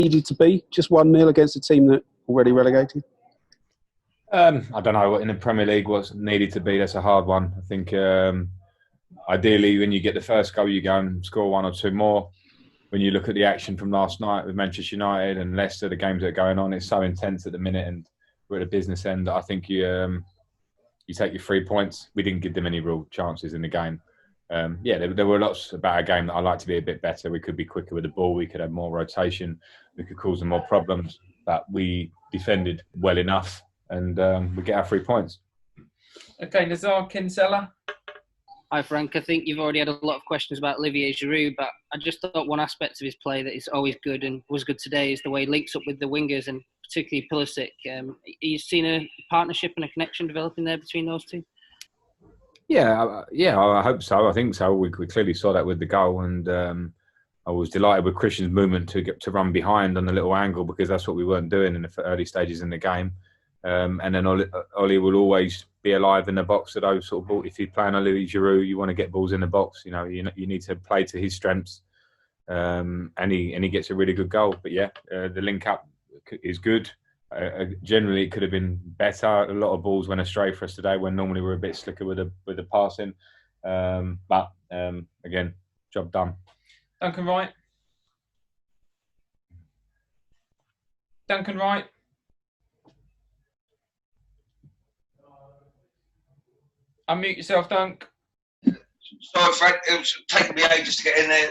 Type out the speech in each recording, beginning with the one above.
needed to be? Just 1-0 against a team that already relegated? I don't know what in the Premier League what's needed to be. That's a hard one. I think ideally when you get the first goal, you go and score 1 or 2 more. When you look at the action from last night with Manchester United and Leicester, the games that are going on, it's so intense at the minute, and we're at the business end that I think you take your 3 points. We didn't give them any real chances in the game. There were lots about our game that I'd like to be a bit better. We could be quicker with the ball. We could have more rotation. We could cause them more problems. But we defended well enough, and we get our 3 points. Okay, Nazar Kinsella. Hi, Frank. I think you've already had a lot of questions about Olivier Giroud, but I just thought one aspect of his play that is always good and was good today is the way he links up with the wingers, and particularly Pulisic. You've seen a partnership and a connection developing there between those two? Yeah, I hope so. I think so. We clearly saw that with the goal, and I was delighted with Christian's movement to get to run behind on the little angle, because that's what we weren't doing in the early stages in the game. And then Ollie will always be alive in the box for those sort of balls. If you're playing Olivier Giroud, you want to get balls in the box. You need to play to his strengths, and he gets a really good goal. But the link up is good. Generally, it could have been better. A lot of balls went astray for us today, when normally we're a bit slicker with the passing. But again, job done. Duncan Wright. Unmute yourself, Dunk. Sorry, Frank. It was taking me ages to get in there.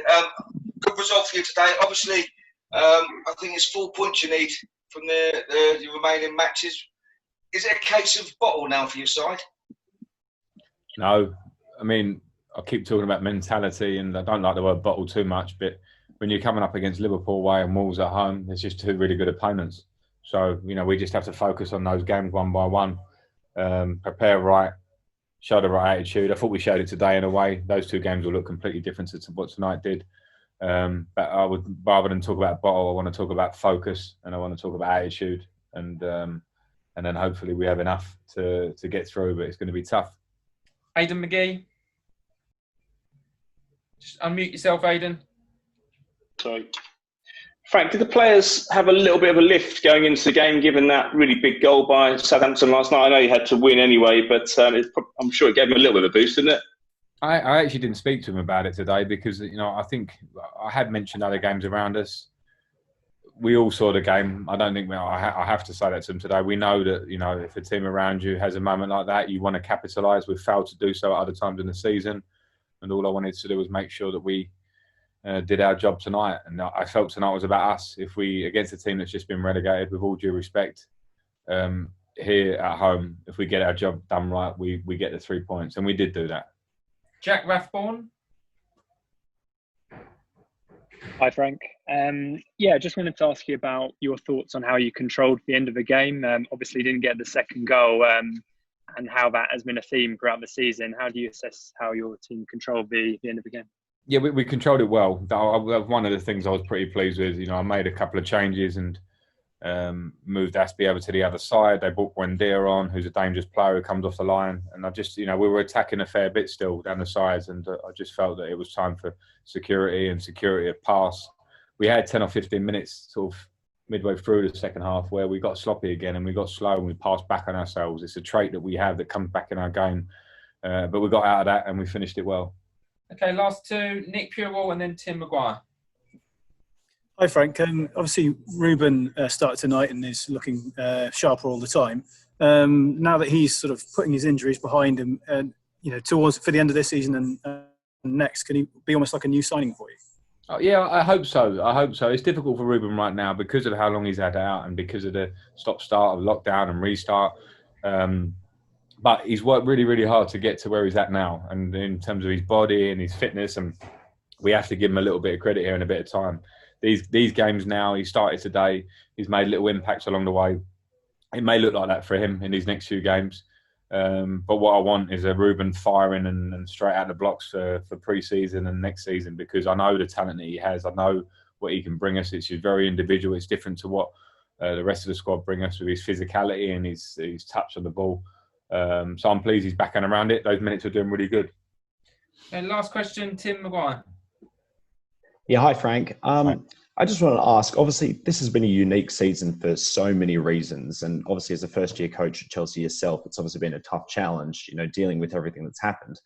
Good result for you today. Obviously, I think it's 4 points you need from the remaining matches. Is it a case of bottle now for your side? No. I mean, I keep talking about mentality, and I don't like the word bottle too much, but when you're coming up against Liverpool away and Wolves at home, there's just 2 really good opponents. So, we just have to focus on those games one by one, prepare right, show the right attitude. I thought we showed it today in a way. Those 2 games will look completely different to what tonight did. But I would, rather than talk about bottle, I want to talk about focus, and I want to talk about attitude, and then hopefully we have enough to get through, but it's going to be tough. Aidan McGee. Just unmute yourself, Aidan. Sorry. Frank, did the players have a little bit of a lift going into the game, given that really big goal by Southampton last night? I know you had to win anyway, but I'm sure it gave them a little bit of a boost, didn't it? I actually didn't speak to him about it today, because I think I had mentioned other games around us. We all saw the game. I don't think I have to say that to them today. We know that if a team around you has a moment like that, you want to capitalise. We've failed to do so at other times in the season, and all I wanted to do was make sure that we did our job tonight. And I felt tonight was about us. If we, against a team that's just been relegated, with all due respect, here at home, if we get our job done right, we get the 3 points, and we did do that. Jack Rathborne. Hi, Frank. Just wanted to ask you about your thoughts on how you controlled the end of the game. Obviously, didn't get the second goal, and how that has been a theme throughout the season. How do you assess how your team controlled the end of the game? Yeah, we controlled it well. One of the things I was pretty pleased with, I made a couple of changes and moved Aspie over to the other side. They brought Buendia on, who's a dangerous player who comes off the line. And I just, we were attacking a fair bit still down the sides, and I just felt that it was time for security at pass. We had 10 or 15 minutes sort of midway through the second half where we got sloppy again, and we got slow, and we passed back on ourselves. It's a trait that we have that comes back in our game. But we got out of that and we finished it well. Okay, last 2, Nick Purewell and then Tim Maguire. Hi, Frank. Obviously, Ruben started tonight and is looking sharper all the time. Now that he's sort of putting his injuries behind him, towards for the end of this season and next, can he be almost like a new signing for you? Oh, yeah, I hope so. It's difficult for Ruben right now because of how long he's had out and because of the stop-start of lockdown and restart. But he's worked really, really hard to get to where he's at now, and in terms of his body and his fitness, and we have to give him a little bit of credit here and a bit of time. These games now, he started today, he's made little impacts along the way. It may look like that for him in these next few games, but what I want is a Ruben firing and straight out the blocks for pre-season and next season, because I know the talent that he has. I know what he can bring us. It's just very individual. It's different to what the rest of the squad bring us with his physicality and his touch on the ball. So I'm pleased he's back and around it. Those minutes are doing really good. And last question, Tim Maguire. Yeah, hi Frank. Hi. I just want to ask, obviously, this has been a unique season for so many reasons. And obviously, as a first-year coach at Chelsea yourself, it's obviously been a tough challenge, dealing with everything that's happened.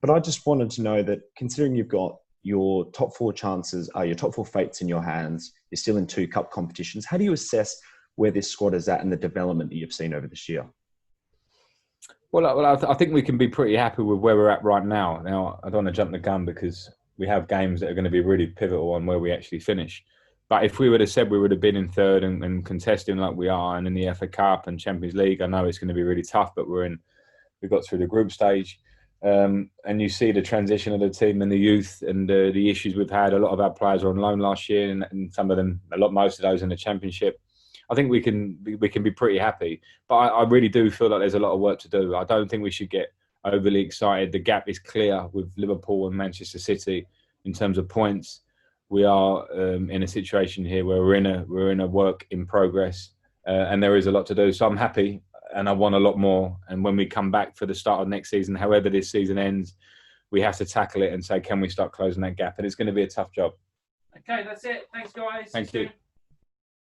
But I just wanted to know that considering you've got your top four chances, your top four fates in your hands, you're still in 2 cup competitions, how do you assess where this squad is at and the development that you've seen over this year? Well, I think we can be pretty happy with where we're at right now. Now, I don't want to jump the gun because we have games that are going to be really pivotal on where we actually finish. But if we would have said we would have been in third and contesting like we are and in the FA Cup and Champions League, I know it's going to be really tough, but we got through the group stage. And you see the transition of the team and the youth and the issues we've had. A lot of our players were on loan last year and some of them, most of those in the Championship. I think we can be pretty happy. But I really do feel like there's a lot of work to do. I don't think we should get overly excited. The gap is clear with Liverpool and Manchester City in terms of points. We are in a situation here where we're in a work in progress, and there is a lot to do. So I'm happy, and I want a lot more. And when we come back for the start of next season, however this season ends, we have to tackle it and say, can we start closing that gap? And it's going to be a tough job. Okay, that's it. Thanks, guys. Thank you.